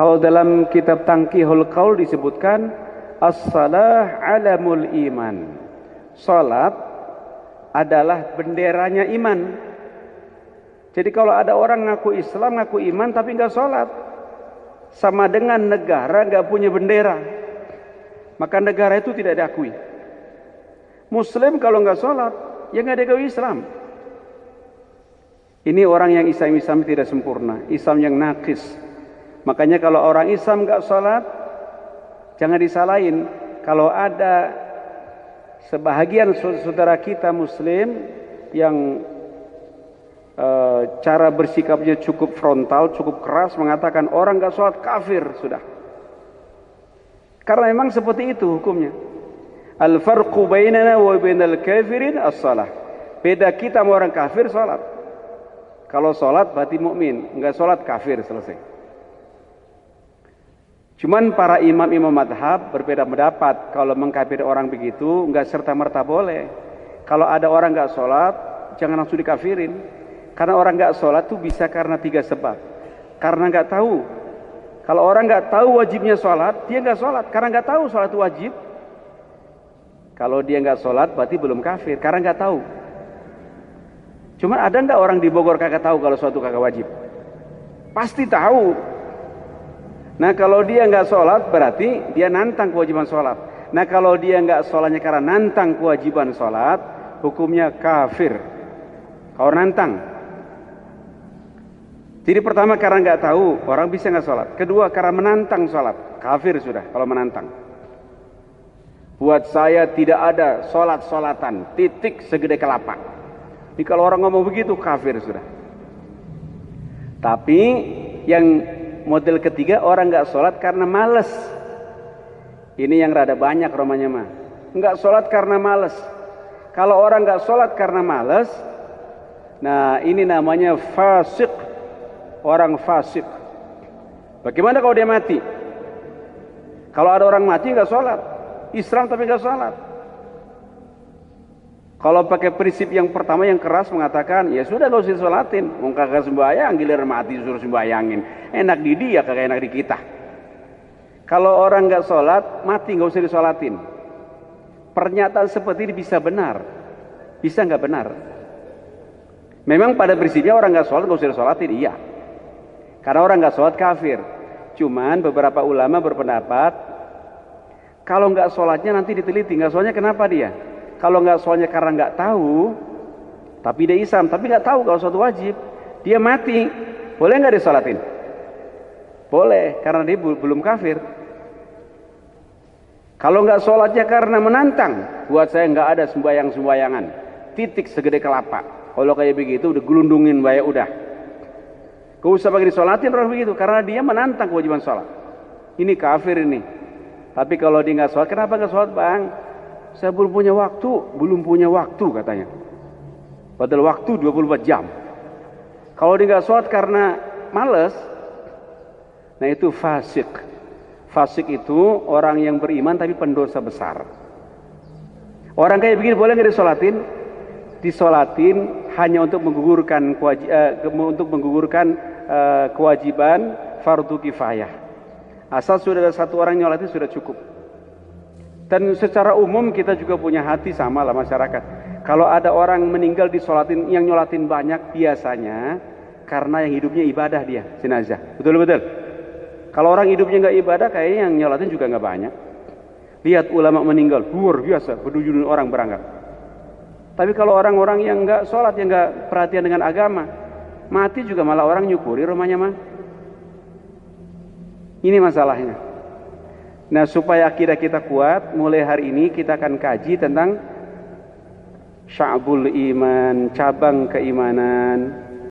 Kalau dalam kitab Tanqihul Qaul disebutkan as-salah alamul iman. Salat adalah benderanya iman. Jadi kalau ada orang ngaku Islam, ngaku iman tapi nggak sholat, sama dengan negara nggak punya bendera, maka negara itu tidak diakui. Muslim kalau nggak sholat, ya nggak diakui Islam. Ini orang yang Islam tidak sempurna, Islam yang nakis. Makanya kalau orang Islam nggak sholat, jangan disalahin. Kalau ada sebahagian saudara kita Muslim yang cara bersikapnya cukup frontal, cukup keras, mengatakan orang nggak sholat kafir sudah. Karena memang seperti itu hukumnya. Al-farqu bainana wa bainal kafirin as-salah. Beda kita sama orang kafir sholat. Kalau sholat berarti mukmin, nggak sholat kafir, selesai. Cuman para imam-imam madhab berbeda pendapat. Kalau mengkafiri orang begitu, nggak serta merta boleh. Kalau ada orang nggak sholat, jangan langsung dikafirin. Karena orang nggak sholat tuh bisa karena 3 sebab. Karena nggak tahu. Kalau orang nggak tahu wajibnya sholat, dia nggak sholat. Karena nggak tahu sholat itu wajib. Kalau dia nggak sholat, berarti belum kafir. Karena nggak tahu. Cuman ada nggak orang di Bogor kagak tahu kalau suatu kagak wajib? Pasti tahu. Nah kalau dia nggak sholat, berarti dia nantang kewajiban sholat. Nah kalau dia nggak sholatnya karena nantang kewajiban sholat, hukumnya kafir. Kalau nantang. Jadi pertama karena nggak tahu, orang bisa nggak sholat. Kedua karena menantang sholat, kafir sudah kalau menantang. Buat saya tidak ada sholat-sholatan, titik segede kelapa. Ini kalau orang ngomong begitu, kafir sudah. Tapi yang model ketiga, orang nggak sholat karena malas. Ini yang rada banyak romanya mah. Nggak sholat karena malas. Kalau orang nggak sholat karena malas, nah ini namanya fasik. Orang fasik. Bagaimana kalau dia mati? Kalau ada orang mati nggak sholat, Islam tapi nggak sholat. Kalau pakai prinsip yang pertama yang keras mengatakan, ya sudah nggak usah sholatin, mau kagak sembahyang, giliran mati suruh sembahyangin. Enak di dia, kagak enak di kita. Kalau orang nggak sholat, mati nggak usah disolatin. Pernyataan seperti ini bisa benar, bisa nggak benar? Memang pada prinsipnya orang nggak sholat nggak usah disolatin, iya. Karena orang nggak sholat kafir. Cuman beberapa ulama berpendapat kalau nggak sholatnya nanti diteliti, nggak sholatnya kenapa dia? Kalau nggak sholatnya karena nggak tahu, tapi dia Islam, tapi nggak tahu kalau sholat wajib, dia mati, boleh nggak disolatin? Boleh, karena dia belum kafir. Kalau nggak sholatnya karena menantang, buat saya nggak ada sembayangan, titik segede kelapa. Kalau kayak begitu udah gelundungin bayar udah. Gak usah pakai disolatin orang begitu, karena dia menantang kewajiban sholat. Ini kafir ini. Tapi kalau dia nggak sholat, kenapa nggak sholat bang? Saya belum punya waktu katanya. Padahal waktu 24 jam. Kalau dia nggak sholat karena malas, nah itu fasik. Fasik itu orang yang beriman tapi pendosa besar. Orang kayak begini boleh nggak disolatin? Disolatin hanya untuk menggugurkan kewajiban fardu kifayah. Asal sudah ada satu orang nyolatin sudah cukup. Dan secara umum kita juga punya hati sama lah masyarakat. Kalau ada orang meninggal disolatin, yang nyolatin banyak biasanya karena yang hidupnya ibadah dia, jenazah. Betul-betul. Kalau orang hidupnya nggak ibadah, kayaknya yang nyolatin juga nggak banyak. Lihat ulama meninggal, luar biasa, berdujun orang berangkat. Tapi kalau orang-orang yang nggak sholat, yang nggak perhatian dengan agama, mati juga malah orang nyukuri rumahnya mah. Ini masalahnya. Nah supaya akidah kita kuat, mulai hari ini kita akan kaji tentang sya'bul iman, cabang keimanan.